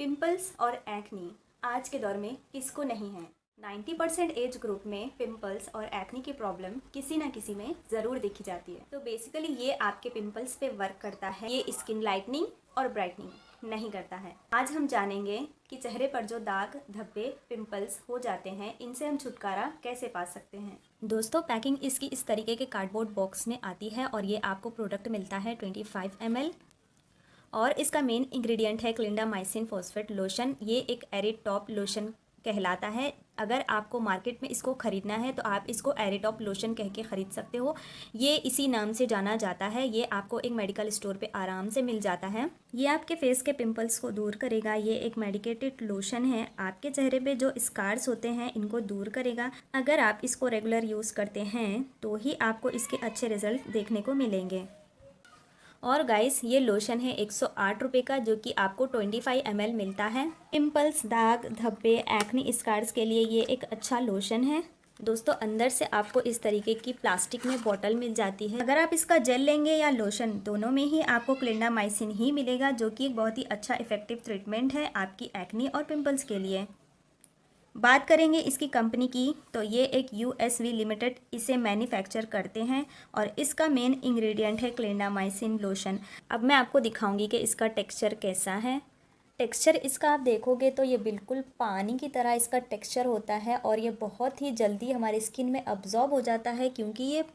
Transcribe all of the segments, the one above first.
Pimples और acne आज के दौर में किसको नहीं है। 90% एज ग्रुप में पिंपल्स और एक्नी की प्रॉब्लम किसी ना किसी में ज़रूर देखी जाती है। तो बेसिकली ये आपके पिंपल्स पे वर्क करता है, ये स्किन लाइटनिंग और ब्राइटनिंग नहीं करता है। आज हम जानेंगे कि चेहरे पर जो दाग धब्बे पिंपल्स हो जाते हैं, इनसे हम छुटकारा कैसे पा सकते हैं। दोस्तों, पैकिंग इसकी इस तरीके के कार्डबोर्ड बॉक्स में आती है और ये आपको प्रोडक्ट मिलता है 25 ml और इसका मेन इंग्रेडिएंट है क्लिंडामाइसिन फॉस्फेट लोशन। ये एक एरिटॉप लोशन कहलाता है। अगर आपको मार्केट में इसको ख़रीदना है तो आप इसको एरिटॉप लोशन कह के ख़रीद सकते हो। ये इसी नाम से जाना जाता है। ये आपको एक मेडिकल स्टोर पे आराम से मिल जाता है। ये आपके फेस के पिंपल्स को दूर करेगा। ये एक मेडिकेटेड लोशन है। आपके चेहरे पे जो स्कार्स होते हैं इनको दूर करेगा। अगर आप इसको रेगुलर यूज़ करते हैं तो ही आपको इसके अच्छे रिजल्ट देखने को मिलेंगे। और गाइस, ये लोशन है 108 रुपये का, जो कि आपको 25 ml मिलता है। पिंपल्स, दाग धब्बे, एक्नी स्कार्स के लिए ये एक अच्छा लोशन है। दोस्तों, अंदर से आपको इस तरीके की प्लास्टिक में बॉटल मिल जाती है। अगर आप इसका जेल लेंगे या लोशन, दोनों में ही आपको क्लिंडामाइसिन ही मिलेगा, जो कि एक बहुत ही अच्छा इफेक्टिव ट्रीटमेंट है आपकी एक्नी और पिंपल्स के लिए। बात करेंगे इसकी कंपनी की, तो ये एक USV लिमिटेड इसे मैन्युफैक्चर करते हैं और इसका मेन इंग्रेडिएंट है क्लिंडामाइसिन लोशन। अब मैं आपको दिखाऊंगी कि इसका टेक्सचर कैसा है। टेक्सचर इसका आप देखोगे तो ये बिल्कुल पानी की तरह इसका टेक्सचर होता है और ये बहुत ही जल्दी हमारी स्किन में अब्जॉर्ब हो जाता है, क्योंकि ये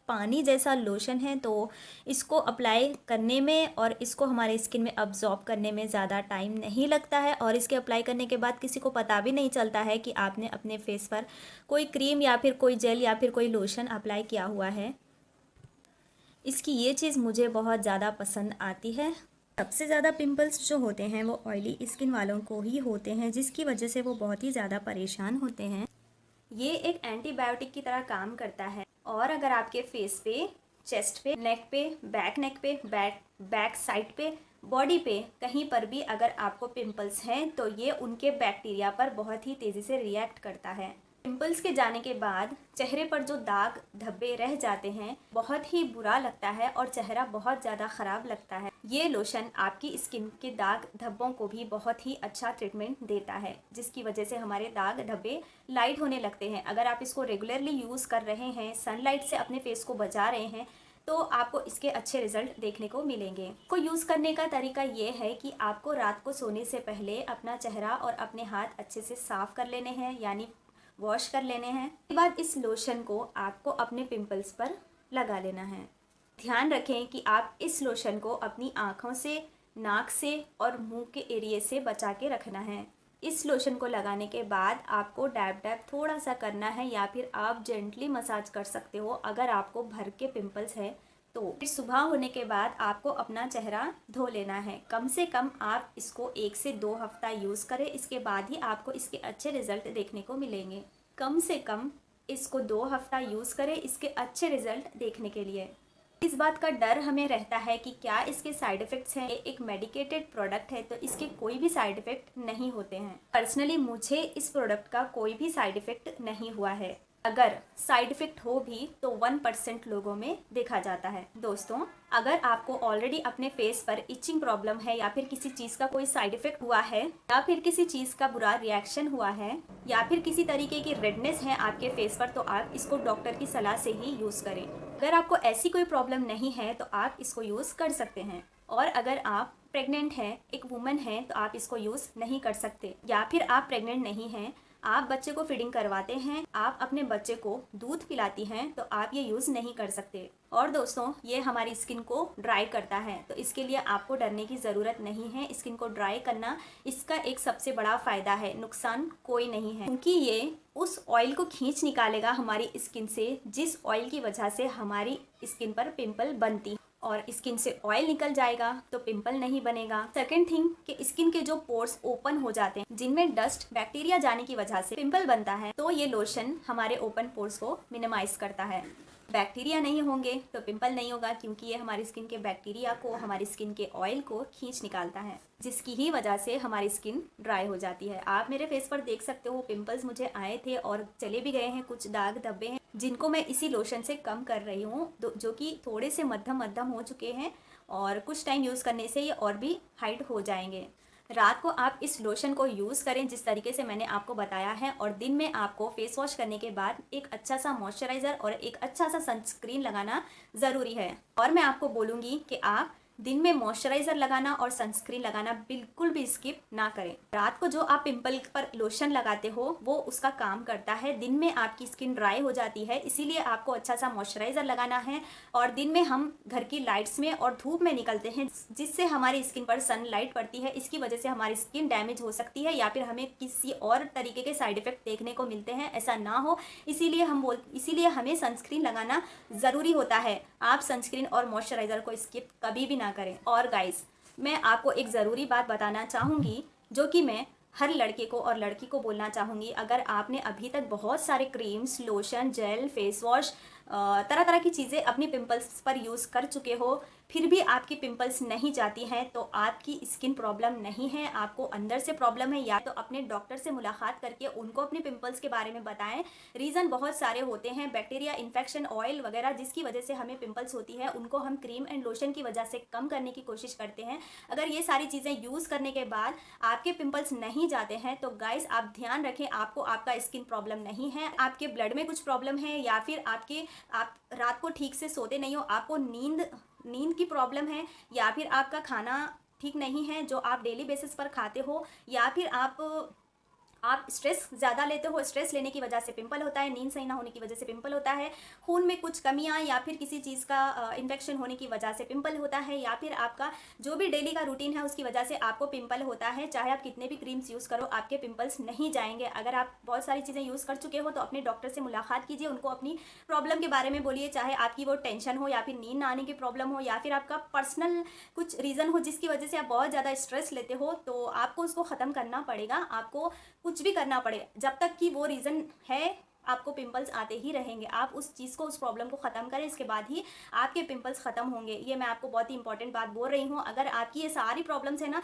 पानी जैसा लोशन है। तो इसको अप्लाई करने में और इसको हमारे स्किन में अब्जॉर्ब करने में ज़्यादा टाइम नहीं लगता है और इसके अप्लाई करने के बाद किसी को पता भी नहीं चलता है कि आपने अपने फेस पर कोई क्रीम या फिर कोई जेल या फिर कोई लोशन अप्लाई किया हुआ है। इसकी ये चीज़ मुझे बहुत ज़्यादा पसंद आती है। सबसे ज़्यादा पिंपल्स जो होते हैं वो ऑयली स्किन वालों को ही होते हैं, जिसकी वजह से वो बहुत ही ज़्यादा परेशान होते हैं। ये एक एंटीबायोटिक की तरह काम करता है और अगर आपके फेस पे, चेस्ट पे, नेक पे, नेक पे, बैक साइड पे, बॉडी पे कहीं पर भी अगर आपको पिंपल्स हैं तो ये उनके बैक्टीरिया पर बहुत ही तेज़ी से रिएक्ट करता है। पिंपल्स के जाने के बाद चेहरे पर जो दाग धब्बे रह जाते हैं, बहुत ही बुरा लगता है और चेहरा बहुत ज़्यादा ख़राब लगता है। ये लोशन आपकी स्किन के दाग धब्बों को भी बहुत ही अच्छा ट्रीटमेंट देता है, जिसकी वजह से हमारे दाग धब्बे लाइट होने लगते हैं। अगर आप इसको रेगुलरली यूज़ कर रहे हैं, सनलाइट से अपने फेस को बचा रहे हैं, तो आपको इसके अच्छे रिजल्ट देखने को मिलेंगे। को यूज़ करने का तरीका ये है कि आपको रात को सोने से पहले अपना चेहरा और अपने हाथ अच्छे से साफ़ कर लेने हैं, यानी वॉश कर लेने हैं। उसके बाद इस लोशन को आपको अपने पिंपल्स पर लगा लेना है। ध्यान रखें कि आप इस लोशन को अपनी आँखों से, नाक से और मुंह के एरिए से बचा के रखना है। इस लोशन को लगाने के बाद आपको डैब डैब थोड़ा सा करना है या फिर आप जेंटली मसाज कर सकते हो अगर आपको भर के पिंपल्स है तो। फिर सुबह होने के बाद आपको अपना चेहरा धो लेना है। कम से कम आप इसको 1 से 2 हफ्ता यूज़ करें, इसके बाद ही आपको इसके अच्छे रिजल्ट देखने को मिलेंगे। कम से कम इसको 2 हफ्ता यूज़ करें इसके अच्छे रिजल्ट देखने के लिए। इस बात का डर हमें रहता है कि क्या इसके साइड इफ़ेक्ट्स हैं। एक मेडिकेटेड प्रोडक्ट है तो इसके कोई भी साइड इफ़ेक्ट नहीं होते हैं। पर्सनली मुझे इस प्रोडक्ट का कोई भी साइड इफ़ेक्ट नहीं हुआ है। अगर साइड इफ़ेक्ट हो भी तो 1% लोगों में देखा जाता है। दोस्तों, अगर आपको ऑलरेडी अपने फेस पर इचिंग प्रॉब्लम है या फिर किसी चीज़ का कोई साइड इफ़ेक्ट हुआ है या फिर किसी चीज़ का बुरा रिएक्शन हुआ है या फिर किसी तरीके की रेडनेस है आपके फेस पर, तो आप इसको डॉक्टर की सलाह से ही यूज़ करें। अगर आपको ऐसी कोई प्रॉब्लम नहीं है तो आप इसको यूज़ कर सकते हैं। और अगर आप प्रेग्नेंट हैं, एक वुमन हैं, तो आप इसको यूज़ नहीं कर सकते। या फिर आप प्रेग्नेंट नहीं हैं, आप बच्चे को फीडिंग करवाते हैं, आप अपने बच्चे को दूध पिलाती हैं, तो आप ये यूज़ नहीं कर सकते। और दोस्तों, ये हमारी स्किन को ड्राई करता है, तो इसके लिए आपको डरने की ज़रूरत नहीं है। स्किन को ड्राई करना इसका एक सबसे बड़ा फ़ायदा है, नुकसान कोई नहीं है, क्योंकि ये उस ऑयल को खींच निकालेगा हमारी स्किन से, जिस ऑयल की वजह से हमारी स्किन पर पिंपल बनती है। और स्किन से ऑयल निकल जाएगा तो पिंपल नहीं बनेगा। सेकंड थिंग कि स्किन के जो पोर्स ओपन हो जाते हैं, जिनमें डस्ट बैक्टीरिया जाने की वजह से पिंपल बनता है, तो ये लोशन हमारे ओपन पोर्स को मिनिमाइज करता है। बैक्टीरिया नहीं होंगे तो पिंपल नहीं होगा, क्योंकि ये हमारी स्किन के बैक्टीरिया को, हमारी स्किन के ऑयल को खींच निकालता है, जिसकी ही वजह से हमारी स्किन ड्राई हो जाती है। आप मेरे फेस पर देख सकते हो, पिंपल्स मुझे आए थे और चले भी गए हैं। कुछ दाग धब्बे हैं जिनको मैं इसी लोशन से कम कर रही हूँ, जो कि थोड़े से मध्यम हो चुके हैं और कुछ टाइम यूज़ करने से ये और भी हाइड हो जाएंगे। रात को आप इस लोशन को यूज़ करें जिस तरीके से मैंने आपको बताया है, और दिन में आपको फेस वॉश करने के बाद एक अच्छा सा मॉइस्चराइज़र और एक अच्छा सा सनस्क्रीन लगाना ज़रूरी है। और मैं आपको बोलूँगी कि आप दिन में मॉइस्चराइज़र लगाना और सनस्क्रीन लगाना बिल्कुल भी स्किप ना करें। रात को जो आप पिंपल पर लोशन लगाते हो वो उसका काम करता है, दिन में आपकी स्किन ड्राई हो जाती है, इसीलिए आपको अच्छा सा मॉइस्चराइज़र लगाना है। और दिन में हम घर की लाइट्स में और धूप में निकलते हैं जिससे हमारी स्किन पर सनलाइट पड़ती है, इसकी वजह से हमारी स्किन डैमेज हो सकती है या फिर हमें किसी और तरीके के साइड इफ़ेक्ट देखने को मिलते हैं। ऐसा ना हो इसीलिए हमें सनस्क्रीन लगाना ज़रूरी होता है। आप सनस्क्रीन और मॉइस्चराइज़र को स्किप कभी भी ना करें। और गाइस, मैं आपको एक ज़रूरी बात बताना चाहूँगी जो कि मैं हर लड़के को और लड़की को बोलना चाहूँगी। अगर आपने अभी तक बहुत सारे creams, lotion, gel, face wash, तरह तरह की चीज़ें अपनी पिंपल्स पर यूज़ कर चुके हो, फिर भी आपकी पिंपल्स नहीं जाती हैं, तो आपकी स्किन प्रॉब्लम नहीं है, आपको अंदर से प्रॉब्लम है। या तो अपने डॉक्टर से मुलाकात करके उनको अपने पिंपल्स के बारे में बताएं। रीज़न बहुत सारे होते हैं, बैक्टीरिया, इन्फेक्शन, ऑयल वगैरह, जिसकी वजह से हमें पिंपल्स होती है, उनको हम क्रीम एंड लोशन की वजह से कम करने की कोशिश करते हैं। अगर ये सारी चीज़ें यूज़ करने के बाद आपके पिंपल्स नहीं जाते हैं तो गाइस आप ध्यान रखें, आपको आपका स्किन प्रॉब्लम नहीं है, आपके ब्लड में कुछ प्रॉब्लम है, या फिर आप रात को ठीक से सोते नहीं हो, आपको नींद की प्रॉब्लम है, या फिर आपका खाना ठीक नहीं है जो आप डेली बेसिस पर खाते हो, या फिर आप स्ट्रेस ज़्यादा लेते हो, स्ट्रेस लेने की वजह से पिंपल होता है, नींद सही ना होने की वजह से पिंपल होता है, खून में कुछ कमियां या फिर किसी चीज़ का इन्फेक्शन होने की वजह से पिंपल होता है, या फिर आपका जो भी डेली का रूटीन है उसकी वजह से आपको पिंपल होता है। चाहे आप कितने भी क्रीम्स यूज़ करो, आपके पिंपल्स नहीं जाएंगे। अगर आप बहुत सारी चीज़ें यूज़ कर चुके हो तो अपने डॉक्टर से मुलाकात कीजिए, उनको अपनी प्रॉब्लम के बारे में बोलिए, चाहे आपकी वो टेंशन हो, या फिर नींद ना आने की प्रॉब्लम हो, या फिर आपका पर्सनल कुछ रीज़न हो जिसकी वजह से आप बहुत ज़्यादा स्ट्रेस लेते हो, तो आपको उसको ख़त्म करना पड़ेगा। आपको कुछ भी करना पड़े, जब तक कि वो रीज़न है आपको पिंपल्स आते ही रहेंगे। आप उस चीज़ को, उस प्रॉब्लम को ख़त्म करें, इसके बाद ही आपके पिंपल्स ख़त्म होंगे। ये मैं आपको बहुत ही इंपॉर्टेंट बात बोल रही हूँ। अगर आपकी ये सारी प्रॉब्लम्स है ना,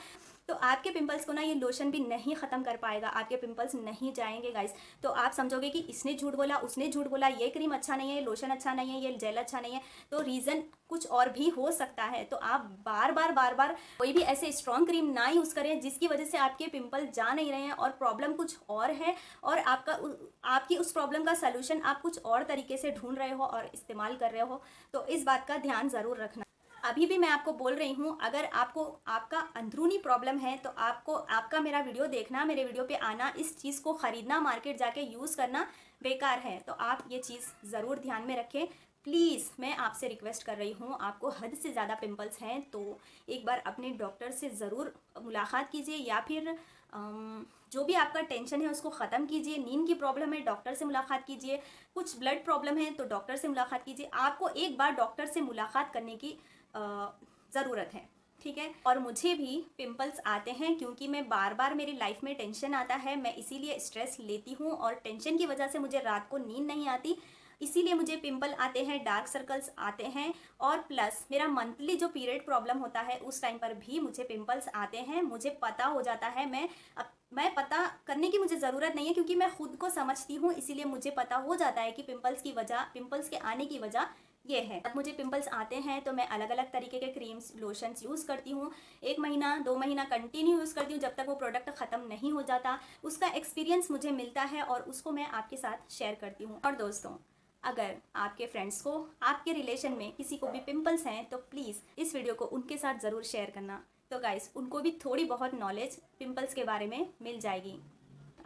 तो आपके पिंपल्स को ना ये लोशन भी नहीं ख़त्म कर पाएगा, आपके पिंपल्स नहीं जाएंगे गाइस। तो आप समझोगे कि इसने झूठ बोला, उसने झूठ बोला, ये क्रीम अच्छा नहीं है, लोशन अच्छा नहीं है, ये जेल अच्छा नहीं है, तो रीज़न कुछ और भी हो सकता है। तो आप बार बार कोई भी ऐसे स्ट्रॉन्ग क्रीम ना यूज़ करें जिसकी वजह से आपके पिंपल जा नहीं रहे हैं और प्रॉब्लम कुछ और है, और आपकी उस प्रॉब्लम का सलूशन आप कुछ और तरीके से ढूंढ रहे हो और इस्तेमाल कर रहे हो। तो इस बात का ध्यान ज़रूर रखना। अभी भी मैं आपको बोल रही हूँ, अगर आपको आपका अंदरूनी प्रॉब्लम है तो आपको आपका मेरा वीडियो देखना, मेरे वीडियो पे आना, इस चीज़ को ख़रीदना, मार्केट जाके यूज़ करना बेकार है। तो आप ये चीज़ ज़रूर ध्यान में रखें। प्लीज़ मैं आपसे रिक्वेस्ट कर रही हूँ, आपको हद से ज़्यादा पिंपल्स हैं तो एक बार अपने डॉक्टर से ज़रूर मुलाकात कीजिए, या फिर जो भी आपका टेंशन है उसको ख़त्म कीजिए। नींद की प्रॉब्लम है, डॉक्टर से मुलाकात कीजिए। कुछ ब्लड प्रॉब्लम है तो डॉक्टर से मुलाकात कीजिए। आपको एक बार डॉक्टर से मुलाकात करने की ज़रूरत है, ठीक है। और मुझे भी पिंपल्स आते हैं क्योंकि मैं बार बार मेरी लाइफ में टेंशन आता है, मैं इसीलिए स्ट्रेस लेती हूँ, और टेंशन की वजह से मुझे रात को नींद नहीं आती, इसीलिए मुझे पिंपल आते हैं, डार्क सर्कल्स आते हैं। और प्लस मेरा मंथली जो पीरियड प्रॉब्लम होता है उस टाइम पर भी मुझे पिंपल्स आते हैं। मुझे पता हो जाता है, मैं पता करने की मुझे ज़रूरत नहीं है क्योंकि मैं खुद को समझती हूँ, इसीलिए मुझे पता हो जाता है कि पिंपल्स के आने की वजह ये है। अब मुझे पिंपल्स आते हैं तो मैं अलग अलग तरीके के क्रीम्स, लोशंस यूज़ करती हूँ। 1 महीना 2 महीना कंटिन्यू यूज़ करती हूँ जब तक वो प्रोडक्ट ख़त्म नहीं हो जाता। उसका एक्सपीरियंस मुझे मिलता है और उसको मैं आपके साथ शेयर करती हूँ। और दोस्तों, अगर आपके फ्रेंड्स को, आपके रिलेशन में किसी को भी पिंपल्स हैं तो प्लीज़ इस वीडियो को उनके साथ ज़रूर शेयर करना, तो गाइस उनको भी थोड़ी बहुत नॉलेज पिंपल्स के बारे में मिल जाएगी।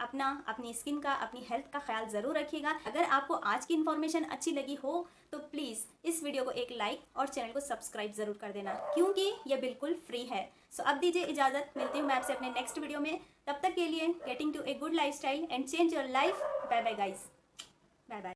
अपनी स्किन का, अपनी हेल्थ का ख्याल ज़रूर रखिएगा। अगर आपको आज की इन्फॉर्मेशन अच्छी लगी हो तो प्लीज़ इस वीडियो को एक लाइक और चैनल को सब्सक्राइब ज़रूर कर देना, क्योंकि ये बिल्कुल फ्री है। सो अब दीजिए इजाज़त, मिलती हूँ मैं आपसे अपने नेक्स्ट वीडियो में। तब तक के लिए getting to a good lifestyle and change your life. Bye bye guys, bye bye.